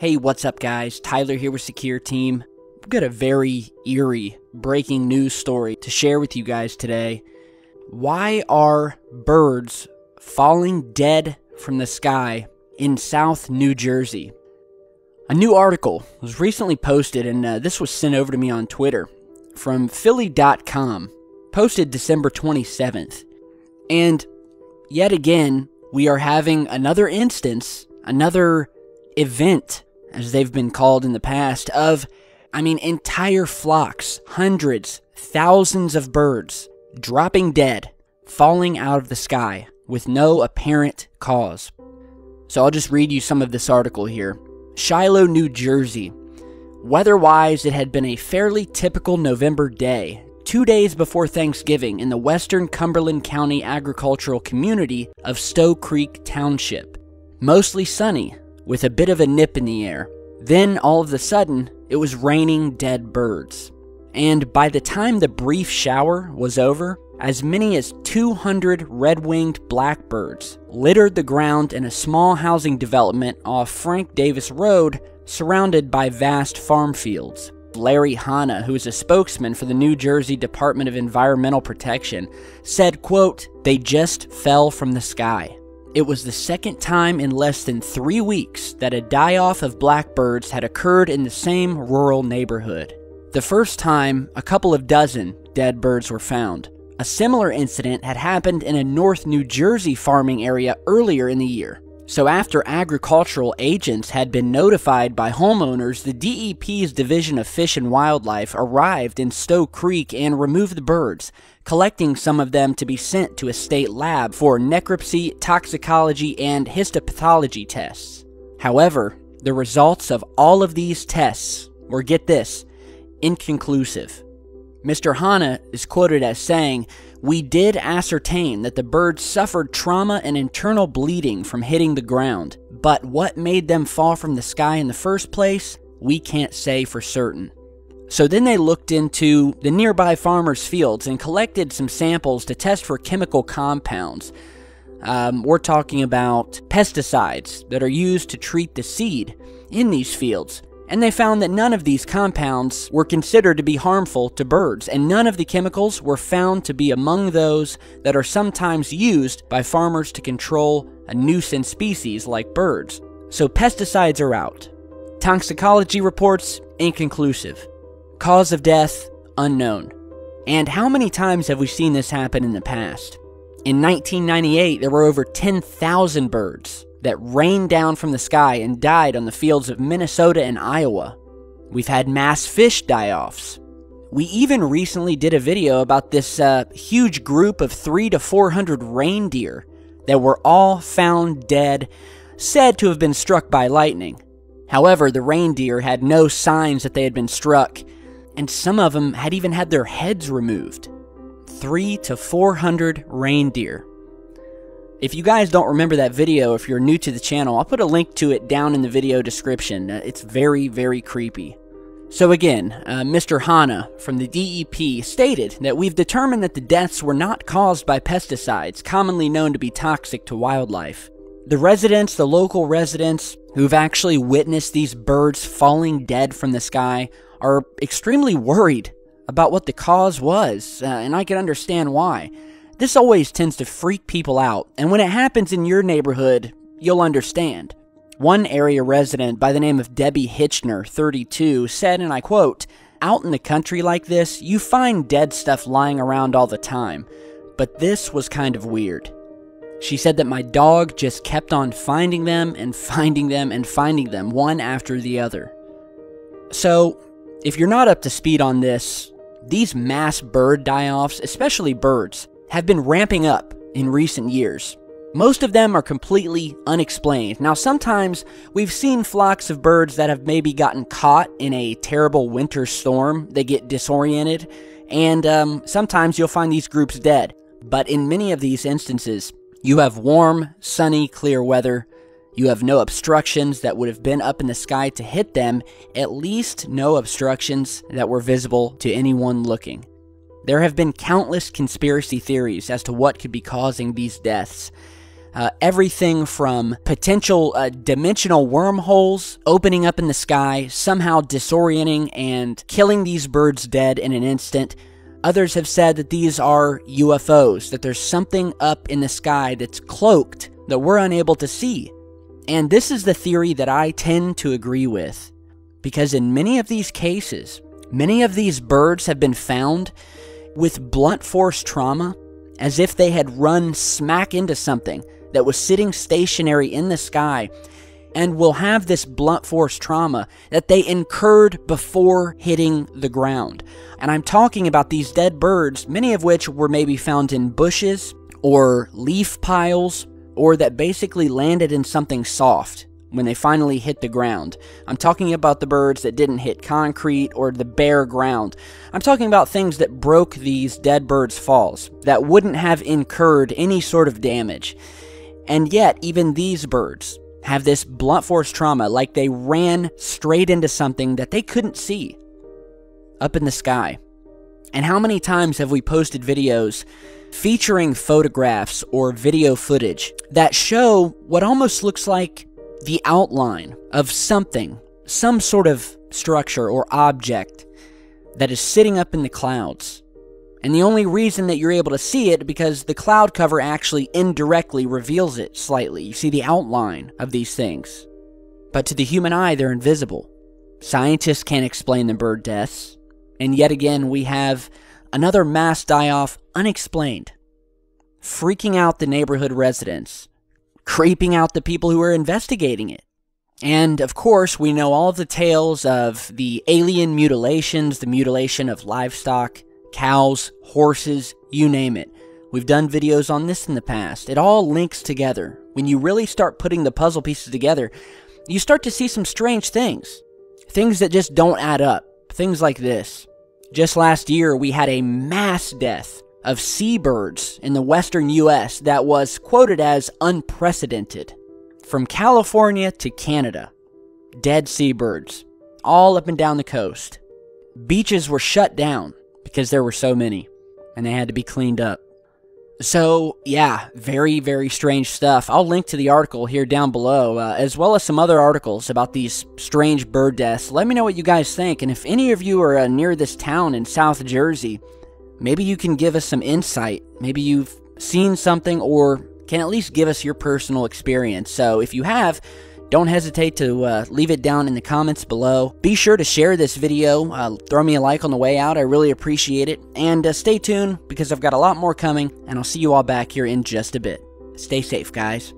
Hey, what's up guys? Tyler here with Secure Team. I've got a very eerie breaking news story to share with you guys today. Why are birds falling dead from the sky in South New Jersey? A new article was recently posted, and this was sent over to me on Twitter from Philly.com, posted December 27th. And yet again, we are having another instance, another event, as they've been called in the past, of, entire flocks, hundreds, thousands of birds dropping dead, falling out of the sky with no apparent cause. So I'll just read you some of this article here. Shiloh, New Jersey. Weather-wise, it had been a fairly typical November day, 2 days before Thanksgiving in the western Cumberland County agricultural community of Stowe Creek Township. Mostly sunny, with a bit of a nip in the air. Then, all of a sudden, it was raining dead birds. And by the time the brief shower was over, as many as 200 red-winged blackbirds littered the ground in a small housing development off Frank Davis Road, surrounded by vast farm fields. Larry Hanna, who is a spokesman for the New Jersey Department of Environmental Protection, said, quote, "They just fell from the sky." It was the second time in less than 3 weeks that a die-off of blackbirds had occurred in the same rural neighborhood. The first time, a couple of dozen dead birds were found. A similar incident had happened in a North New Jersey farming area earlier in the year. So after agricultural agents had been notified by homeowners, the DEP's Division of Fish and Wildlife arrived in Stowe Creek and removed the birds, collecting some of them to be sent to a state lab for necropsy, toxicology, and histopathology tests. However, the results of all of these tests were, get this, inconclusive. Mr. Hanna is quoted as saying, "We did ascertain that the birds suffered trauma and internal bleeding from hitting the ground, but what made them fall from the sky in the first place, we can't say for certain." So then they looked into the nearby farmers' fields and collected some samples to test for chemical compounds. We're talking about pesticides that are used to treat the seed in these fields. And they found that none of these compounds were considered to be harmful to birds, and none of the chemicals were found to be among those that are sometimes used by farmers to control a nuisance species like birds. So pesticides are out. Toxicology reports, inconclusive. Cause of death, unknown. And how many times have we seen this happen in the past? In 1998, there were over 10,000 birds that rained down from the sky and died on the fields of Minnesota and Iowa. We've had mass fish die-offs. We even recently did a video about this huge group of 300 to 400 reindeer that were all found dead, said to have been struck by lightning. However, the reindeer had no signs that they had been struck, and some of them had even had their heads removed. 300 to 400 reindeer. If you guys don't remember that video, if you're new to the channel, I'll put a link to it down in the video description. It's very, very creepy. So again, Mr. Hanna from the DEP stated that we've determined that the deaths were not caused by pesticides, commonly known to be toxic to wildlife. The local residents who've actually witnessed these birds falling dead from the sky are extremely worried about what the cause was, and I can understand why. This always tends to freak people out, and when it happens in your neighborhood, you'll understand. One area resident by the name of Debbie Hitchner, 32, said, and I quote, "Out in the country like this, you find dead stuff lying around all the time, but this was kind of weird." She said that my dog just kept on finding them and finding them and finding them, one after the other. So, if you're not up to speed on this, these mass bird die-offs, especially birds, have been ramping up in recent years. Most of them are completely unexplained. Now, sometimes we've seen flocks of birds that have maybe gotten caught in a terrible winter storm. They get disoriented, and sometimes you'll find these groups dead. But in many of these instances, you have warm, sunny, clear weather. You have no obstructions that would have been up in the sky to hit them, at least no obstructions that were visible to anyone looking. There have been countless conspiracy theories as to what could be causing these deaths. Everything from potential dimensional wormholes opening up in the sky, somehow disorienting and killing these birds dead in an instant. Others have said that these are UFOs, that there's something up in the sky that's cloaked that we're unable to see. And this is the theory that I tend to agree with, because in many of these cases, many of these birds have been found with blunt force trauma, as if they had run smack into something that was sitting stationary in the sky, and will have this blunt force trauma that they incurred before hitting the ground. And I'm talking about these dead birds, many of which were maybe found in bushes or leaf piles, or that basically landed in something soft when they finally hit the ground. I'm talking about the birds that didn't hit concrete or the bare ground. I'm talking about things that broke these dead birds' falls, that wouldn't have incurred any sort of damage. And yet, even these birds have this blunt force trauma, like they ran straight into something that they couldn't see up in the sky. And how many times have we posted videos featuring photographs or video footage that show what almost looks like the outline of something, some sort of structure or object that is sitting up in the clouds? And the only reason that you're able to see it because the cloud cover actually indirectly reveals it slightly. You see the outline of these things. But to the human eye, they're invisible. Scientists can't explain the bird deaths. And yet again, we have another mass die-off unexplained, freaking out the neighborhood residents, creeping out the people who are investigating it. And of course, we know all of the tales of the alien mutilations, the mutilation of livestock, cows, horses, you name it. We've done videos on this in the past. It all links together. When you really start putting the puzzle pieces together, you start to see some strange things. Things that just don't add up. Things like this. Just last year, we had a mass death of seabirds in the western U.S. that was quoted as unprecedented. From California to Canada. Dead seabirds. All up and down the coast. Beaches were shut down because there were so many, and they had to be cleaned up. So, yeah, very, very strange stuff. I'll link to the article here down below, as well as some other articles about these strange bird deaths. Let me know what you guys think, and if any of you are near this town in South Jersey, maybe you can give us some insight. Maybe you've seen something, or can at least give us your personal experience. So, if you have, don't hesitate to leave it down in the comments below. Be sure to share this video. Throw me a like on the way out. I really appreciate it. And stay tuned because I've got a lot more coming, and I'll see you all back here in just a bit. Stay safe, guys.